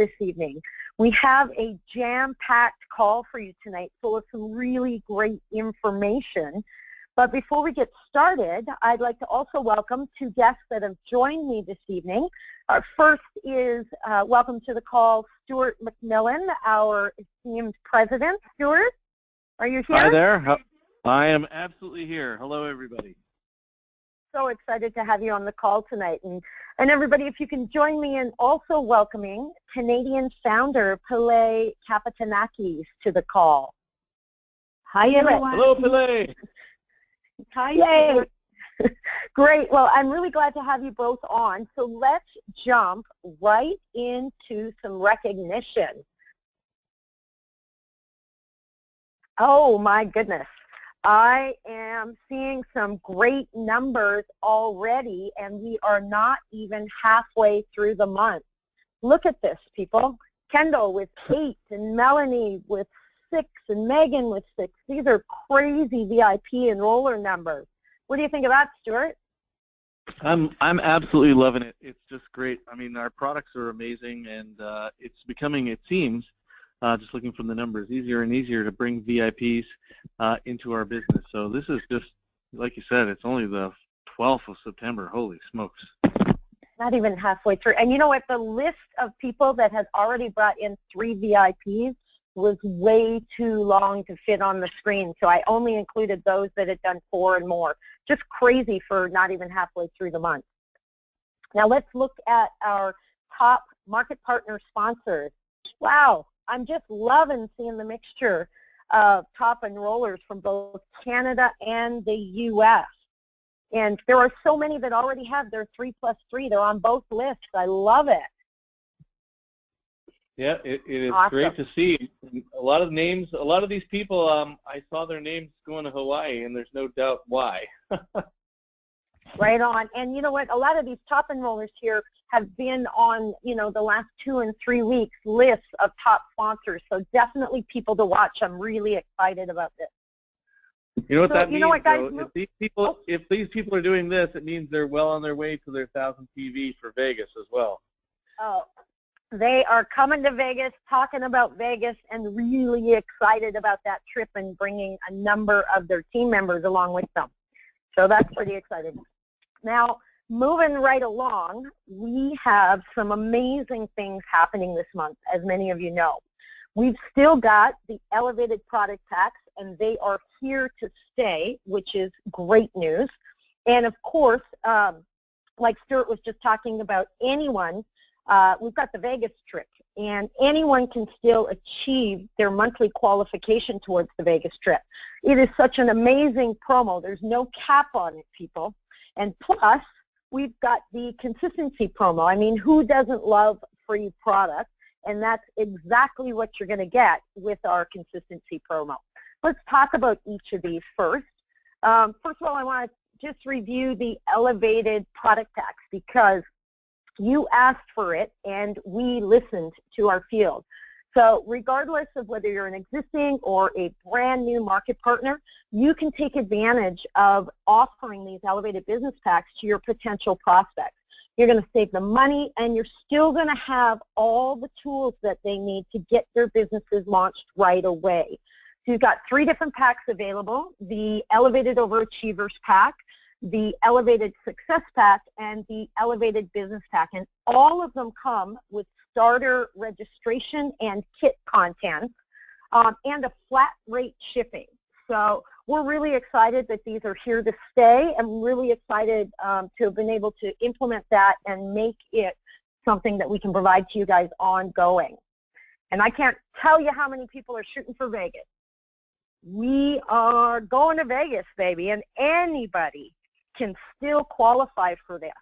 this evening. We have a jam-packed call for you tonight full of some really great information. But before we get started, I'd like to also welcome two guests that have joined me this evening. Our first is, welcome to the call, Stuart McMillan, our esteemed president. Stuart, are you here? Hi there. I am absolutely here. Hello, everybody. So excited to have you on the call tonight. And everybody, if you can join me in also welcoming Canadian founder Pille Kapetanakis to the call. Hi, everyone. Hello, Pille. Hi. Yay. Great. Well, I'm really glad to have you both on. So let's jump right into some recognition. Oh, my goodness. I am seeing some great numbers already, and we are not even halfway through the month. Look at this, people. Kendall with 8, and Melanie with 6, and Megan with 6. These are crazy VIP enroller numbers. What do you think of that, Stuart? I'm absolutely loving it. It's just great. I mean, our products are amazing, and it's becoming, it seems, just looking from the numbers, easier and easier to bring VIPs into our business. So this is just, like you said, it's only the 12th of September. Holy smokes. Not even halfway through. And you know what? The list of people that has already brought in 3 VIPs was way too long to fit on the screen. So I only included those that had done 4 and more. Just crazy for not even halfway through the month. Now let's look at our top market partner sponsors. Wow, I'm just loving seeing the mixture of top enrollers from both Canada and the U.S. And there are so many that already have their 3+3. They're on both lists. I love it. Yeah, it is Awesome. Great to see. A lot of names, a lot of these people, I saw their names going to Hawaii, and there's no doubt why. Right on. And you know what? A lot of these top enrollers here have been on, you know, the last 2 and 3 weeks lists of top sponsors. So definitely people to watch. I'm really excited about this. You know what So, that means, what, guys? though? If these people are doing this, it means they're well on their way to their 1,000 PV for Vegas as well. Oh, they are coming to Vegas, talking about Vegas, and really excited about that trip and bringing a number of their team members along with them. So that's pretty exciting. Now, moving right along, we have some amazing things happening this month, as many of you know. We've still got the elevated product packs, and they are here to stay, which is great news. And of course, like Stuart was just talking about, anyone, we've got the Vegas trip, and anyone can still achieve their monthly qualification towards the Vegas trip. It is such an amazing promo. There's no cap on it, people. And plus, we've got the consistency promo. I mean, who doesn't love free product? And that's exactly what you're going to get with our consistency promo. Let's talk about each of these first. First of all, I want to just review the elevated product packs because you asked for it and we listened to our field. So regardless of whether you're an existing or a brand new market partner, you can take advantage of offering these elevated business packs to your potential prospects. You're going to save them money, and you're still going to have all the tools that they need to get their businesses launched right away. So you've got 3 different packs available: the Elevated Overachievers pack, the Elevated Success pack, and the Elevated Business pack. And all of them come with starter registration and kit content and a flat rate shipping. So we're really excited that these are here to stay. I'm really excited to have been able to implement that and make it something that we can provide to you guys ongoing. And I can't tell you how many people are shooting for Vegas. We are going to Vegas, baby, and anybody can still qualify for this.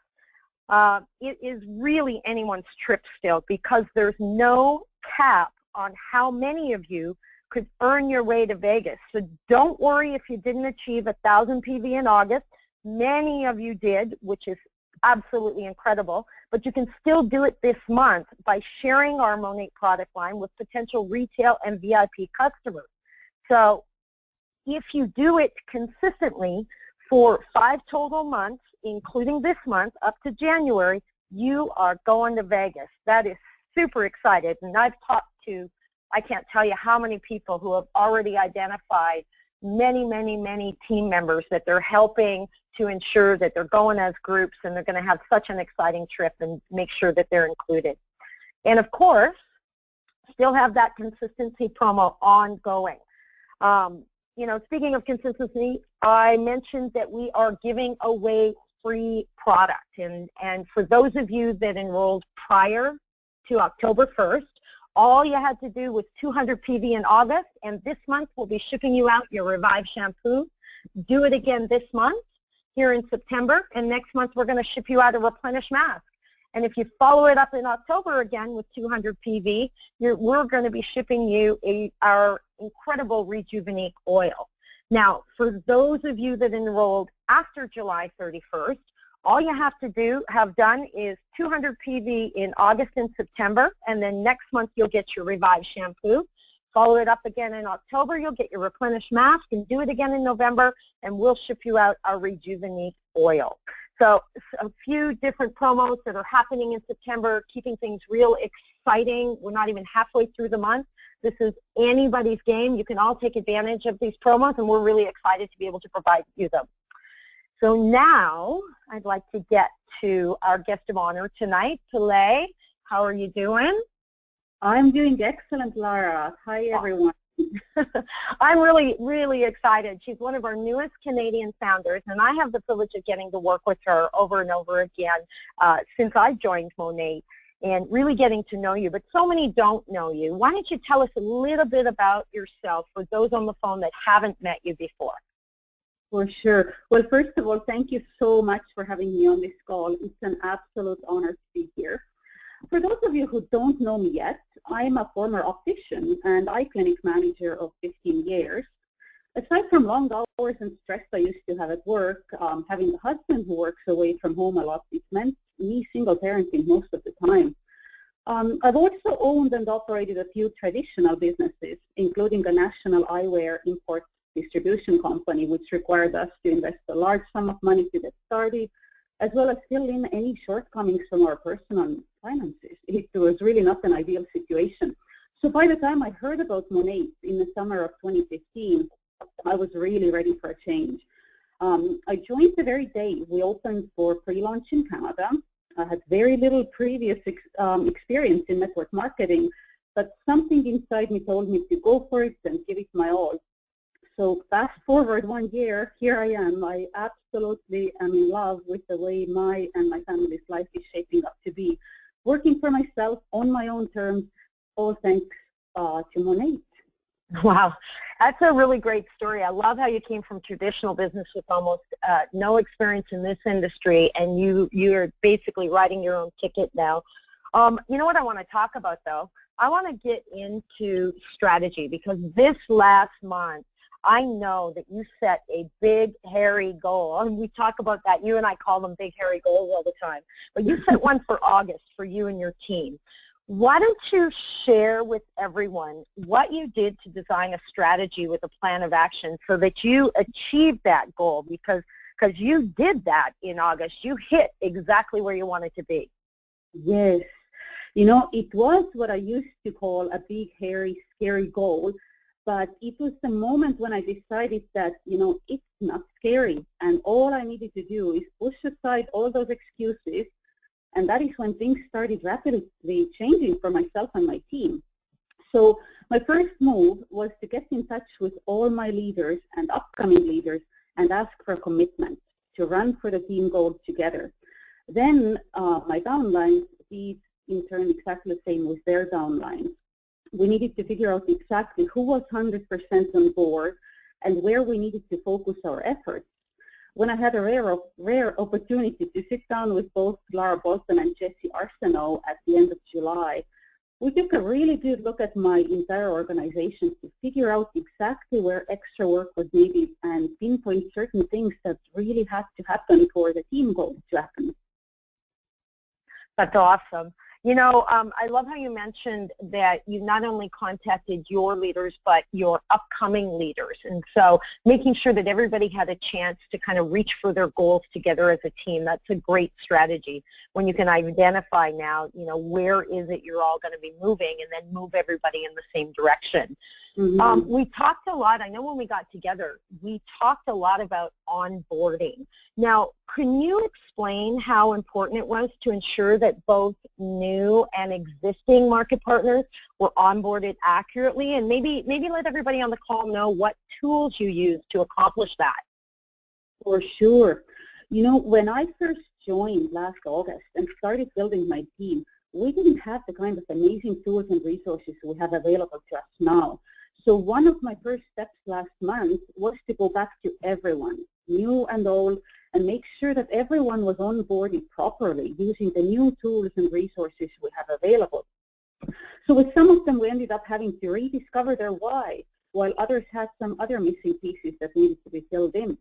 It is really anyone's trip still because there's no cap on how many of you could earn your way to Vegas. So don't worry if you didn't achieve 1,000 PV in August. Many of you did, which is absolutely incredible, but you can still do it this month by sharing our Monat product line with potential retail and VIP customers. So if you do it consistently for 5 total months, including this month up to January, you are going to Vegas. That is super excited. And I've talked to, I can't tell you how many people who have already identified many team members that they're helping to ensure that they're going as groups, and they're going to have such an exciting trip and make sure that they're included. And of course, still have that consistency promo ongoing. You know, speaking of consistency, I mentioned that we are giving away free product. And for those of you that enrolled prior to October 1st, all you had to do was 200 PV in August, and this month we'll be shipping you out your Revive shampoo. Do it again this month here in September, and next month we're going to ship you out a Replenish mask. And if you follow it up in October again with 200 PV, we're going to be shipping you our incredible Rejuvenate oil. Now, for those of you that enrolled after July 31st, all you have done is 200 PV in August and September, and then next month you'll get your Revive shampoo. Follow it up again in October, you'll get your Replenish mask, and do it again in November, and we'll ship you out our Rejuvenate oil. So a few different promos that are happening in September, keeping things real exciting. We're not even halfway through the month. This is anybody's game. You can all take advantage of these promos, and we're really excited to be able to provide you them. So now I'd like to get to our guest of honor tonight, Pille. How are you doing? I'm doing excellent, Lara. Hi, everyone. I'm really excited. She's one of our newest Canadian founders, and I have the privilege of getting to work with her over and over again since I joined Monat, and really getting to know you. But so many don't know you. Why don't you tell us a little bit about yourself for those on the phone that haven't met you before? For sure. Well, first of all, thank you so much for having me on this call. It's an absolute honor to be here. For those of you who don't know me yet, I'm a former optician and eye clinic manager of 15 years. Aside from long hours and stress I used to have at work, having a husband who works away from home a lot, it meant me single parenting most of the time. I've also owned and operated a few traditional businesses, including a national eyewear import distribution company, which required us to invest a large sum of money to get started, as well as fill in any shortcomings from our personal finances. It was really not an ideal situation. So by the time I heard about Monat in the summer of 2015, I was really ready for a change. I joined the very day we opened for pre-launch in Canada. I had very little previous experience in network marketing, but something inside me told me to go for it and give it my all. So fast forward 1 year, here I am. I absolutely am in love with the way my and my family's life is shaping up to be. Working for myself on my own terms, all thanks to Monat. Wow, that's a really great story. I love how you came from traditional business with almost no experience in this industry, and you're basically writing your own ticket now. You know what I want to talk about, though? I want to get into strategy, because this last month, I know that you set a big, hairy goal, and we talk about that. You and I call them big, hairy goals all the time. But you set one for August for you and your team. Why don't you share with everyone what you did to design a strategy with a plan of action so that you achieved that goal? Because you did that in August. You hit exactly where you wanted to be. Yes. You know, it was what I used to call a big, hairy, scary goal. But it was the moment when I decided that, you know, it's not scary. And all I needed to do is push aside all those excuses. And that is when things started rapidly changing for myself and my team. So my first move was to get in touch with all my leaders and upcoming leaders and ask for a commitment to run for the team goal together. Then my downlines did in turn exactly the same with their downlines. We needed to figure out exactly who was 100% on board and where we needed to focus our efforts. When I had a rare opportunity to sit down with both Lara Bolton and Jesse Arsenault at the end of July, we took a really good look at my entire organization to figure out exactly where extra work was needed and pinpoint certain things that really had to happen for the team goal to happen. That's awesome. You know, I love how you mentioned that you not only contacted your leaders, but your upcoming leaders. And so making sure that everybody had a chance to kind of reach for their goals together as a team, that's a great strategy when you can identify now, you know, where is it you're all going to be moving and then move everybody in the same direction. Mm-hmm. We talked a lot, I know when we got together, we talked a lot about onboarding. Now, can you explain how important it was to ensure that both new and existing market partners were onboarded accurately, and maybe let everybody on the call know what tools you use to accomplish that? For sure. You know, when I first joined last August and started building my team, we didn't have the kind of amazing tools and resources we have available to us now. So one of my first steps last month was to go back to everyone, new and old, and make sure that everyone was onboarded properly using the new tools and resources we have available. So with some of them, we ended up having to rediscover their why, while others had some other missing pieces that needed to be filled in.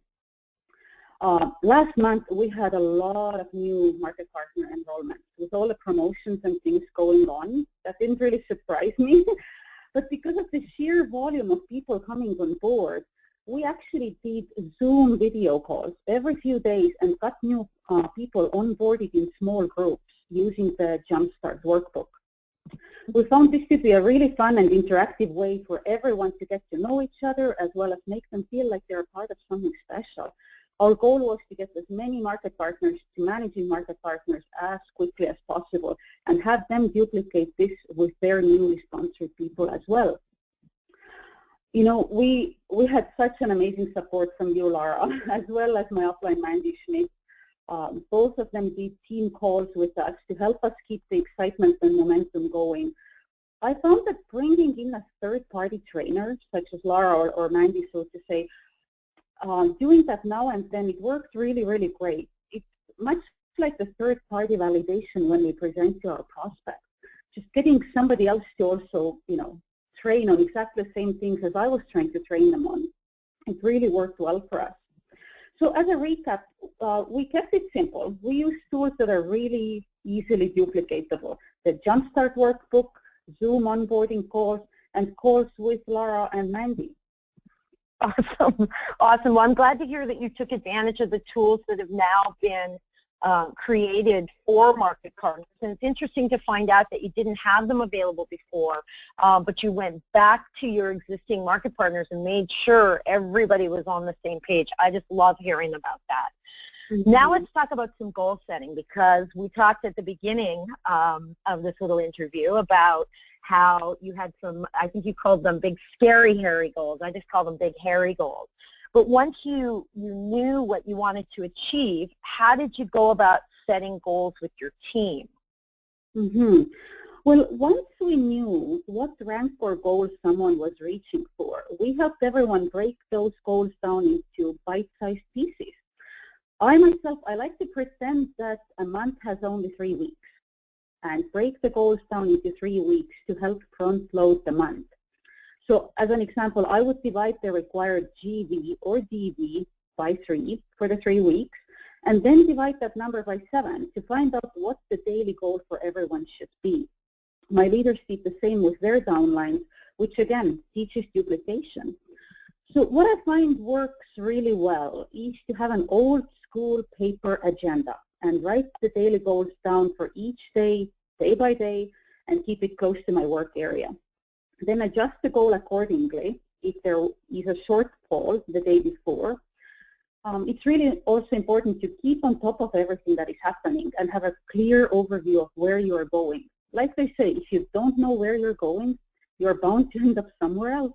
Last month, we had a lot of new market partner enrollments. With all the promotions and things going on, that didn't really surprise me. But because of the sheer volume of people coming on board, we actually did Zoom video calls every few days and got new people onboarded in small groups using the Jumpstart workbook. We found this to be a really fun and interactive way for everyone to get to know each other, as well as make them feel like they're part of something special. Our goal was to get as many market partners to managing market partners as quickly as possible and have them duplicate this with their newly sponsored people as well. You know, we had such an amazing support from you, Laura, as well as my upline, Mandy Schmidt. Both of them did team calls with us to help us keep the excitement and momentum going. I found that bringing in a third-party trainer, such as Laura or Mandy, so to say, doing that now and then, it worked really, really great. It's much like the third-party validation when we present to our prospects. Just getting somebody else to also, you know, train on exactly the same things as I was trying to train them on. It really worked well for us. So as a recap, we kept it simple. We use tools that are really easily duplicatable. The Jumpstart workbook, Zoom onboarding calls, and calls with Laura and Mandy. Awesome. Awesome. Well, I'm glad to hear that you took advantage of the tools that have now been created for market partners. And it's interesting to find out that you didn't have them available before, but you went back to your existing market partners and made sure everybody was on the same page. I just love hearing about that. Mm-hmm. Now let's talk about some goal setting, because we talked at the beginning of this little interview about how you had some, I think you called them big, scary, hairy goals. I just call them big, hairy goals. But once you knew what you wanted to achieve, how did you go about setting goals with your team? Mm-hmm. Well, once we knew what rank or goals someone was reaching for, we helped everyone break those goals down into bite-sized pieces. I like to pretend that a month has only 3 weeks, and break the goals down into 3 weeks to help front load the month. So as an example, I would divide the required GV or DV by 3 for the 3 weeks, and then divide that number by 7 to find out what the daily goal for everyone should be. My leaders did the same with their downlines, which again teaches duplication. So what I find works really well is to have an old school paper agenda and write the daily goals down for each day, day by day, and keep it close to my work area. Then adjust the goal accordingly if there is a shortfall the day before. It's really also important to keep on top of everything that is happening and have a clear overview of where you are going. Like they say, if you don't know where you're going, you're bound to end up somewhere else.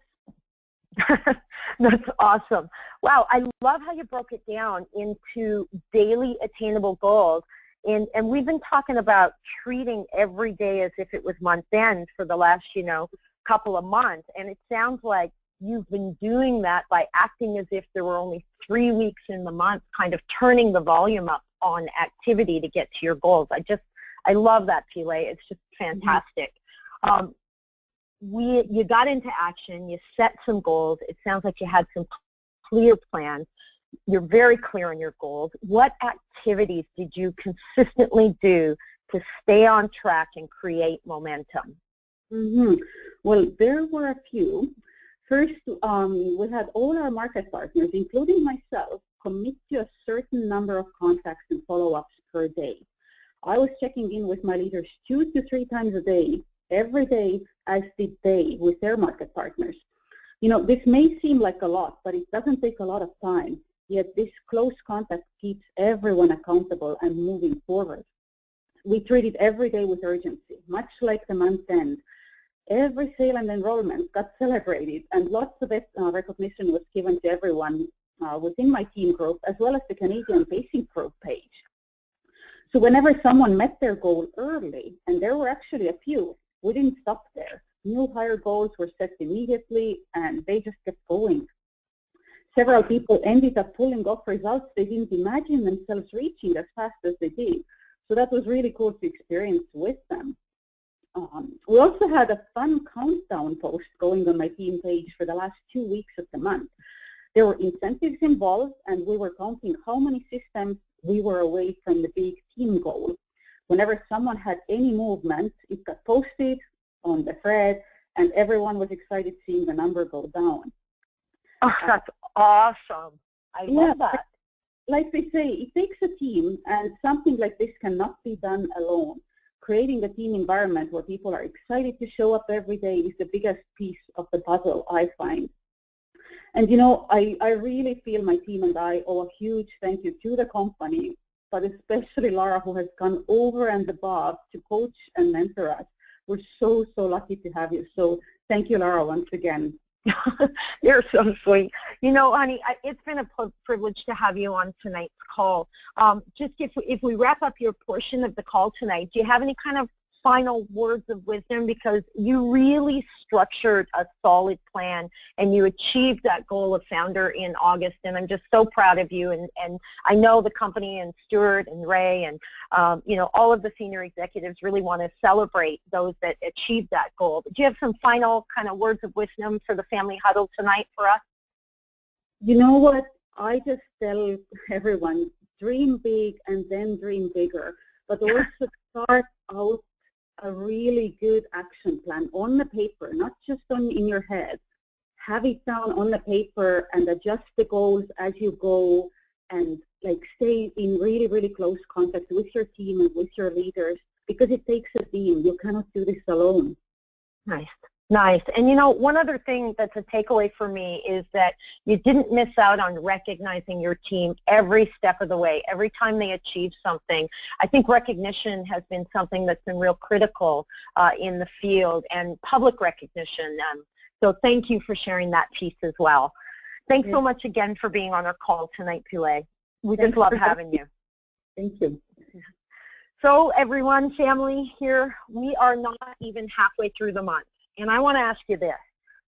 That's awesome. Wow, I love how you broke it down into daily attainable goals. And we've been talking about treating every day as if it was month end for the last, couple of months. And it sounds like you've been doing that by acting as if there were only 3 weeks in the month, kind of turning the volume up on activity to get to your goals. I love that, Pille. It's just fantastic. You got into action, you set some goals. It sounds like you had some clear plans. You're very clear on your goals. What activities did you consistently do to stay on track and create momentum? Well, there were a few. First, we had all our market partners, including myself, commit to a certain number of contacts and follow-ups per day. I was checking in with my leaders 2 to 3 times a day, every day, as did they with their market partners. You know, this may seem like a lot, but it doesn't take a lot of time. Yet this close contact keeps everyone accountable and moving forward. We treat it every day with urgency, much like the month end. Every sale and enrollment got celebrated, and lots of recognition was given to everyone within my team group, as well as the Canadian Pacing Group page. So whenever someone met their goal early, and there were actually a few, we didn't stop there. New hire goals were set immediately, and they just kept going. Several people ended up pulling off results they didn't imagine themselves reaching as fast as they did. So that was really cool to experience with them. We also had a fun countdown post going on my team page for the last 2 weeks of the month. There were incentives involved, and we were counting how many systems we were away from the big team goal. Whenever someone had any movement, it got posted on the thread, and everyone was excited seeing the number go down. Oh, that's awesome. I love that. Like they say, it takes a team, and something like this cannot be done alone. Creating a team environment where people are excited to show up every day is the biggest piece of the puzzle, I find. And you know, I really feel my team and I owe a huge thank you to the company, but especially Laura, who has gone over and above to coach and mentor us. We're so lucky to have you. So thank you, Laura, once again. You're so sweet. You know, honey, it's been a privilege to have you on tonight's call. Just if we wrap up your portion of the call tonight, do you have any kind of final words of wisdom? Because you really structured a solid plan and you achieved that goal of founder in August, and I'm just so proud of you. And I know the company and Stuart and Ray and you know, all of the senior executives really want to celebrate those that achieved that goal. But do you have some final kind of words of wisdom for the family huddle tonight for us? You know what? I just tell everyone, dream big and then dream bigger, but also start out a really good action plan on the paper, not just in your head. Have it down on the paper and adjust the goals as you go, and like stay in really close contact with your team and with your leaders, because it takes a team. You cannot do this alone. Nice. And you know, one other thing that's a takeaway for me is that you didn't miss out on recognizing your team every step of the way, every time they achieve something. I think recognition has been something that's been real critical in the field, and public recognition. So thank you for sharing that piece as well. Thanks so much again for being on our call tonight, Pille. We just love having you. Thank you. So everyone, family here, we are not even halfway through the month. And I want to ask you this.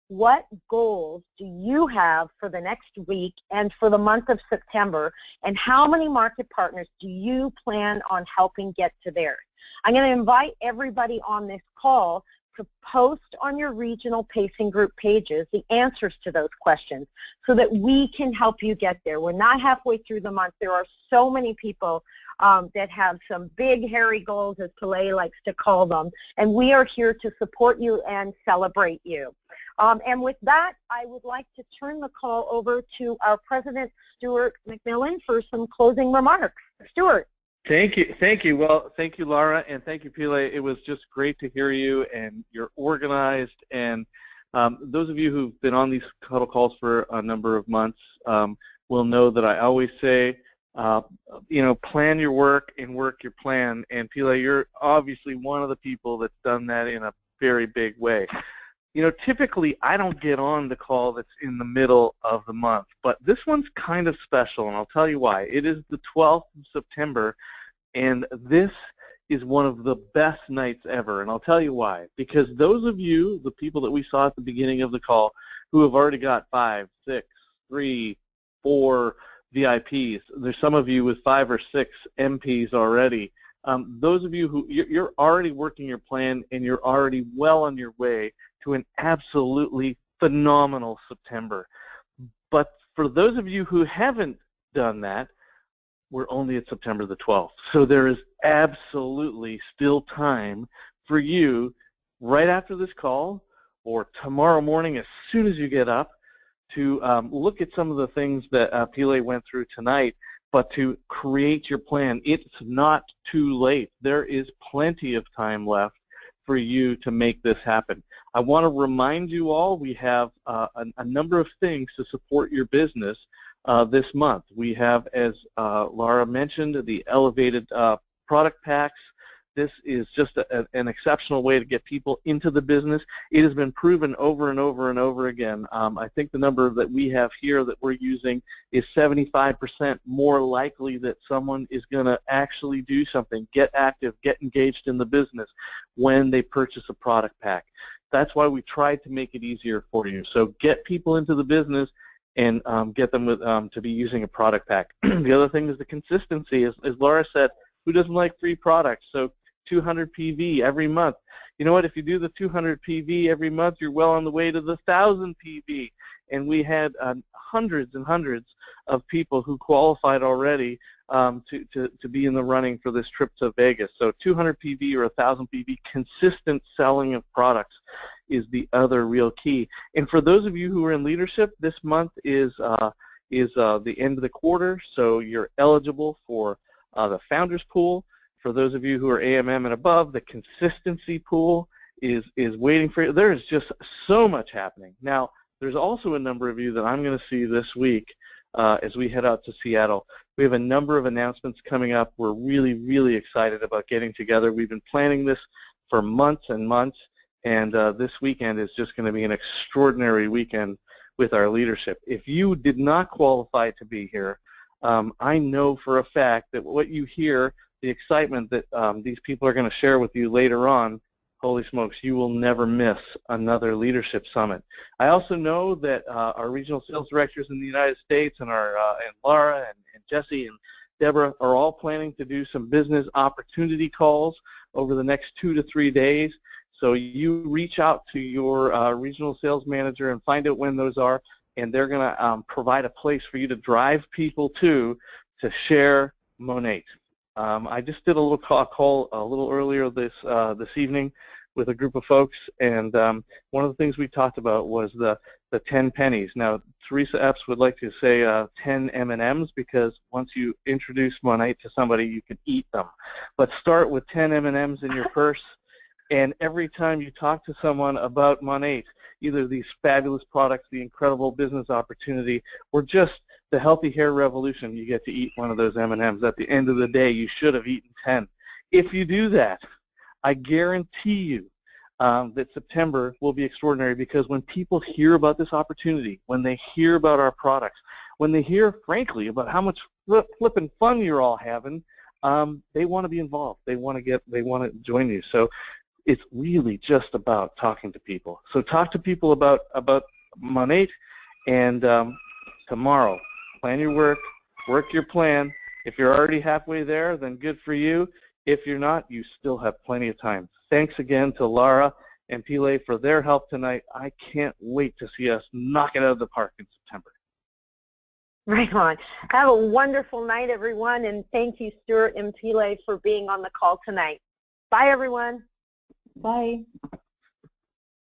What goals do you have for the next week and for the month of September? And how many market partners do you plan on helping get to theirs? I'm going to invite everybody on this call to post on your regional pacing group pages the answers to those questions so that we can help you get there. We're not halfway through the month. There are so many people that have some big, hairy goals, as Pille likes to call them, and we are here to support you and celebrate you. And with that, I would like to turn the call over to our President, Stuart McMillan, for some closing remarks. Stuart. Thank you. Well, thank you, Laura, and thank you, Pille. It was just great to hear you, and you're organized. And those of you who've been on these huddle calls for a number of months will know that I always say, you know, plan your work and work your plan. And Pille, you're obviously one of the people that's done that in a very big way. You know, typically I don't get on the call that's in the middle of the month, but this one's kind of special, and I'll tell you why. It is the 12th of September, and this is one of the best nights ever, and I'll tell you why. Because those of you, the people that we saw at the beginning of the call, who have already got 5, 6, 3, 4 VIPs, there's some of you with 5 or 6 MPs already. Those of you who, you're already working your plan, and you're already well on your way to an absolutely phenomenal September. But for those of you who haven't done that, we're only at September the 12th. So there is absolutely still time for you right after this call or tomorrow morning as soon as you get up to look at some of the things that Pille went through tonight, but to create your plan. It's not too late. There is plenty of time left for you to make this happen. I want to remind you all we have a number of things to support your business this month. We have, as Laura mentioned, the elevated product packs. This is just an exceptional way to get people into the business. It has been proven over and over and over again. I think the number that we have here that we're using is 75% more likely that someone is going to actually do something, get active, get engaged in the business when they purchase a product pack. That's why we tried to make it easier for you. So get people into the business and get them with, to be using a product pack. The other thing is the consistency. As Laura said, who doesn't like free products? So 200 PV every month. You know what? If you do the 200 PV every month, you're well on the way to the 1,000 PV. And we had hundreds and hundreds of people who qualified already to be in the running for this trip to Vegas. So 200 PV or 1,000 PV, consistent selling of products is the other real key. And for those of you who are in leadership, this month is the end of the quarter, so you're eligible for the Founders Pool. For those of you who are AMM and above, the consistency pool is waiting for you. There is just so much happening. Now, there's also a number of you that I'm going to see this week as we head out to Seattle. We have a number of announcements coming up. We're really, really excited about getting together. We've been planning this for months and months, and this weekend is just going to be an extraordinary weekend with our leadership. If you did not qualify to be here, I know for a fact that what you hear, the excitement that these people are going to share with you later on, holy smokes, you will never miss another leadership summit. I also know that our regional sales directors in the United States and and Laura and Jesse and Deborah are all planning to do some business opportunity calls over the next 2 to 3 days. So you reach out to your regional sales manager and find out when those are, and they're going to provide a place for you to drive people to share Monat. I just did a little call a little earlier this evening with a group of folks, and one of the things we talked about was the 10 pennies. Now, Teresa Epps would like to say 10 M&Ms because once you introduce Monat to somebody, you can eat them. But start with 10 M&Ms in your purse, and every time you talk to someone about Monat, either these fabulous products, the incredible business opportunity, or just the healthy hair revolution, you get to eat one of those M&Ms. At the end of the day, you should have eaten 10. If you do that, I guarantee you that September will be extraordinary, because when people hear about this opportunity, when they hear about our products, when they hear, frankly, about how much flipping fun you're all having, they want to be involved. They want to join you. So it's really just about talking to people. So talk to people about Monat, and tomorrow, plan your work your plan. If you're already halfway there, then good for you. If you're not, you still have plenty of time. Thanks again to Laura and Pille for their help tonight. I can't wait to see us knock it out of the park in September. Right on. Have a wonderful night, everyone, and thank you, Stuart and Pille, for being on the call tonight. Bye, everyone. Bye.